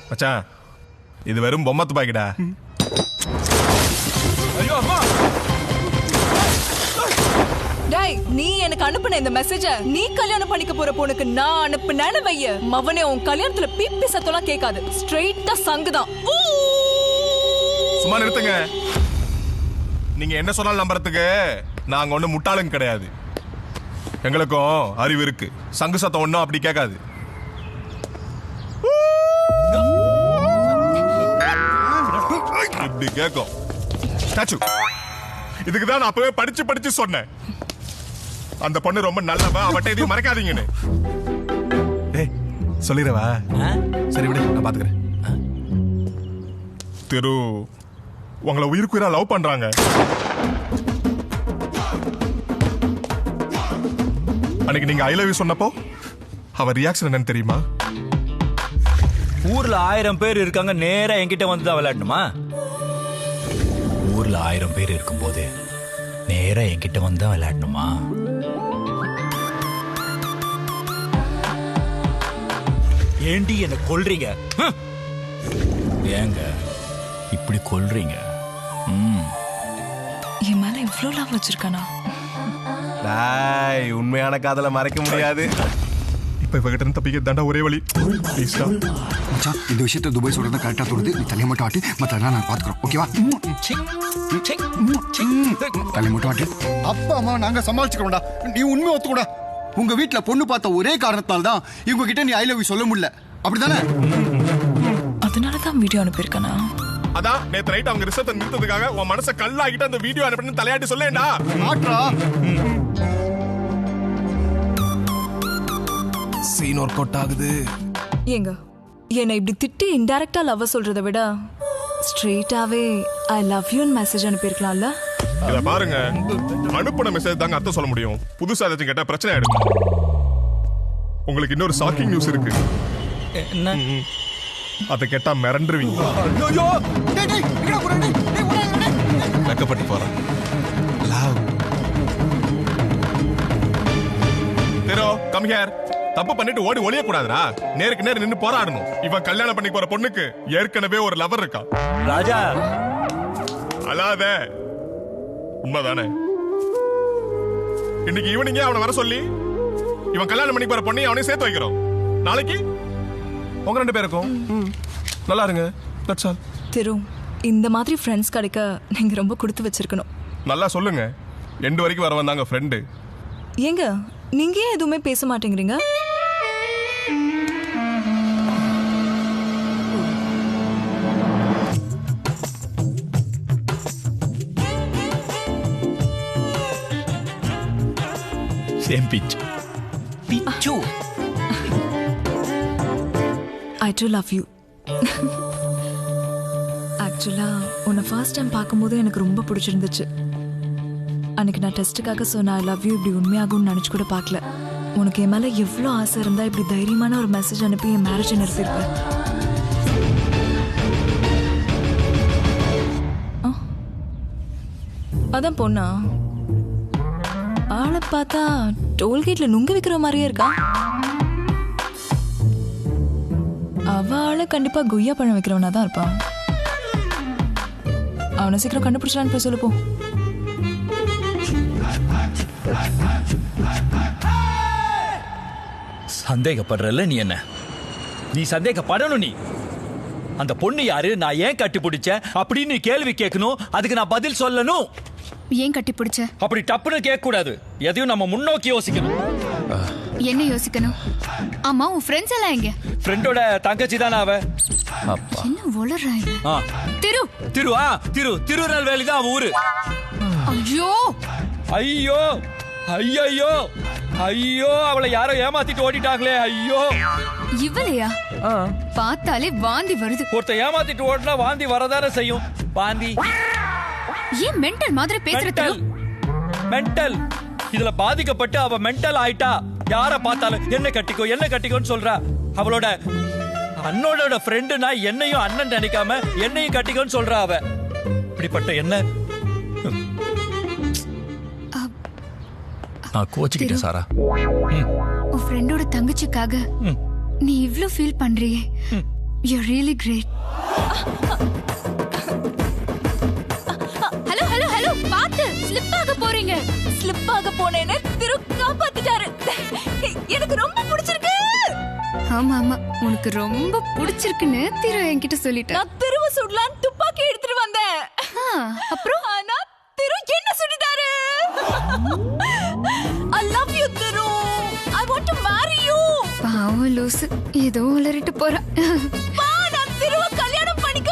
மச்சான் இது வெறும் பொம்மை துப்பாக்கிடா. ஐயோ அம்மா. டேய், நீ எனக்கு அனுப்புன இந்த மெசேஜ நீ கல்யாணம் பண்ணிக்க போற பொண்ணுக்கு நான் அனுப்புனேன்னு வைய, மவனே உன் கல்யாணத்துல பீப்பி சத்தம்லாம் கேட்காது, ஸ்ட்ரெயிட்டா சங்குதான். சும்மா நிறுத்துங்க. நீங்க என்ன சொன்னாலும் நம்புறதுக்கு நாங்க ஒண்ணு முட்டாளுங்க கிடையாது. எங்களுக்கும் அறிவு இருக்கு. சங்கு சத்தம் ஒண்ணும் அப்படி கேட்காது. இப்படி கேட்கும். இதுக்குதான் நான் அப்பவே படிச்சு படிச்சு சொன்னேன், அந்த பொண்ணு ரொம்ப நல்லவ, அவட்ட எதையும் மறைக்காதீங்கன்னு. ஏய் சொல்லிடுவா. சரி விடு, நான் பாத்துக்கிறேன். திரு உங்களை உயிருக்குயிரா லவ் பண்றாங்க. அன்னைக்கு நீங்க ஐ லவ் யூ சொன்னப்போ அவ ரியாக்ஷன் என்னன்னு தெரியுமா? ஊர்ல 1000 பேர் இருக்காங்க, நேரா என்கிட்ட வந்து தான் விளையாடணுமா? ஊர்ல 1000 பேர் இருக்கும் போது நேரா என்கிட்ட வந்து தான் விளையாடணுமா? ஏண்டி என்ன கொல்றீங்க? ஏங்க இப்படி கொல்றீங்க? என் மேல இவ்ளோ லவ் வச்சிருக்கானா? டாய், உண்மையான காதலை மறைக்க முடியாது. இப்ப இவகிட்ட இருந்து தப்பிக்க தாண்டா ஒரே வழி. ப்ளீஸ்டா மச்சான், இந்த விஷயத்தை துபாய் சொல்றது கரெக்டா தோணுது. நீ தலையை மட்டும் ஆட்டு, மத்த நான் பாத்துக்கிறோம். ஓகேவா? தலையை மட்டும் ஆட்டு. அப்பா அம்மா நாங்க சமாளிச்சுக்கிறோம்டா. நீ உண்மை ஒத்துக்கூடா. உங்க வீட்டுல பொண்ணு பார்த்த ஒரே காரணத்தால் தான் இவங்க கிட்ட நீ ஐ லவ் யூ சொல்ல முடியல, அப்படிதானே? அதனாலதான் வீடியோ அனுப்பியிருக்கானா? அதான் நேத்து நைட் அவங்க ரிசப்ஷன் நிறுத்ததுக்காக உன் மனச கல்லாகிட்டு அந்த வீடியோ அனுப்பின்னு தலையாட்டி சொல்லேண்டா. ஆட்ரா சீன் ஒர்க் அவுட் ஆகுது. ஏங்க என்னை இப்படி திட்டி இன்டைரக்டா லவ் சொல்றதை விட ஸ்ட்ரெயிட்டாவே ஐ லவ் யூன்னு மெசேஜ் அனுப்பியிருக்கலாம்ல? இத பாருங்க, அனுப்புன மெசேஜ் தாங்க அர்த்தம் சொல்ல முடியும். புதுசா ஏதாச்சும் கேட்டா பிரச்சனை ஆயிடும். உங்களுக்கு இன்னொரு ஷாக்கிங் நியூஸ் இருக்கு. என்ன? அதை கேட்டா மிரண்டுருவீங்க. வெக்கப்பட்டு போறேன். Theroux come here. தப்பு பண்ணிட்டு ஓடி ஒளிய கூடாதுடா. நேருக்கு நேர் நின்னு போராடணும். இவன் கல்யாணம் பண்ணி போற பொண்ணுக்கு ஏற்கனவே ஒரு லவர் இருக்கா. ராஜா அல்லாத உண்மைதானே? இன்னைக்கு ஈவினிங்கே அவனை வர சொல்லி இவன் கல்யாணம் பண்ணி போற பொண்ணையும் அவனையும் சேர்த்து வைக்கிறோம். நாளைக்கு உங்க 2 பேருக்கும் நல்லா இருங்க. That's all. திரு, இந்த மாதிரி ஃப்ரெண்ட்ஸ் கிடைக்க நீங்க ரொம்ப கொடுத்து வச்சிருக்கணும். நல்லா சொல்லுங்க. எண்டு வரைக்கும் வர வந்தாங்க ஃப்ரெண்டு. ஏங்க நீங்க ஏன் எதுவுமே பேச மாட்டேங்கிறீங்க? Same pitch. பிச்சு. I too love you. ஆக்சுவலா உன்னை ஃபர்ஸ்ட் டைம் பார்க்கும்போது எனக்கு ரொம்ப பிடிச்சிருந்துச்சு. அன்னைக்கு நான் டெஸ்ட்டுக்காக சொன்ன ஐ லவ் யூ இப்படி உண்மையாகும்னு நினச்சி கூட பார்க்கல. உனக்கு என் மேலே எவ்வளோ ஆசை இருந்தா இப்படி தைரியமான ஒரு மெசேஜ் அனுப்பி என் மேரேஜை நிறுத்திருப்பேன். அதான் பொண்ணா? ஆளை பார்த்தா டோல்கேட்ல நுங்க வைக்கிற மாதிரியே இருக்கா. அவ ஆளு கண்டிப்பா குய்யா பழம் வைக்கிறவனா தான் இருப்பான். அவனை சீக்கிரம் கண்டுபிடிச்சான்னு போய் சொல்லுப்போம். சந்தேகப்படுறல நீ? என்ன நீ சந்தேகப்படணும்? நீ அந்த பொண்ணு யாரு, நான் ஏன் கட்டி பிடிச்சேன் அப்படின்னு கேள்வி கேட்கணும். அதுக்கு நான் பதில் சொல்லணும். ஏன் கட்டி பிடிச்ச? அப்படி டப்புன்னு கேட்க கூடாது. எதையும் நம்ம முன்னோக்கி யோசிக்கணும். என்ன யோசிக்கணும்? ஆமா, உன் ஃப்ரெண்ட்ஸ் எல்லாம் எங்க? ஃப்ரெண்டோட தங்கச்சி தானே அவ. என்ன உளறாய்? திரு திரு திருநெல்வேலி தான் அவ ஊரு. ஐயோ ஐயோ ஐயோ ஐயோ, அவளை யாரோ ஏமாத்திட்டு ஓடிட்டாங்களே. ஐயோ, இவளையா? பார்த்தாலே வாந்தி வருது. ஒருத்த ஏமாத்திட்டு ஓடினா வாந்தி வரதானே செய்யும். வாந்தி ஏன் மென்டல் மாதிரி பேசுற? மென்டல். இதுல பாதிக்கப்பட்டு அவ மென்டல் ஆயிட்டா. யார பார்த்தாலும் என்ன கட்டிக்கோன்னு சொல்றா. அவளோட அண்ணனோட ஃப்ரெண்டுனா என்னையும் அண்ணன் நினைக்காம என்னையும் கட்டிக்கோன்னு சொல்றா அவ. இப்படிப்பட்ட என்ன நான் கோச்சிக்கிட்டேன் சாரா. உன் ஃப்ரெண்டோட தங்கச்சிக்காக நீ இவ்ளோ ஃபீல் பண்றியே, you're really great. Hello hello hello, பாத்து ஸ்லிப் ஆக போறீங்க. ஸ்லிப் ஆக போனேன்னு திரு காப்பாத்திட்டாரு. எனக்கு ரொம்ப பிடிச்சிருக்கு. ஆமா ஆமா, உனக்கு ரொம்ப பிடிச்சிருக்குன்னு திரு என்கிட்ட சொல்லிட்டேன். நான் திருவ சுடலான்னு துப்பாக்கி எடுத்துட்டு வந்தேன். அப்புறம் ஆனா திரு என்ன சுட்டுட்டாரு. I love you Thiru. I want to marry you. பாவம் லூசு, ஏதோ உளறிட்டு போறா. நான் திருவ கல்யாணம் பண்ணிக்க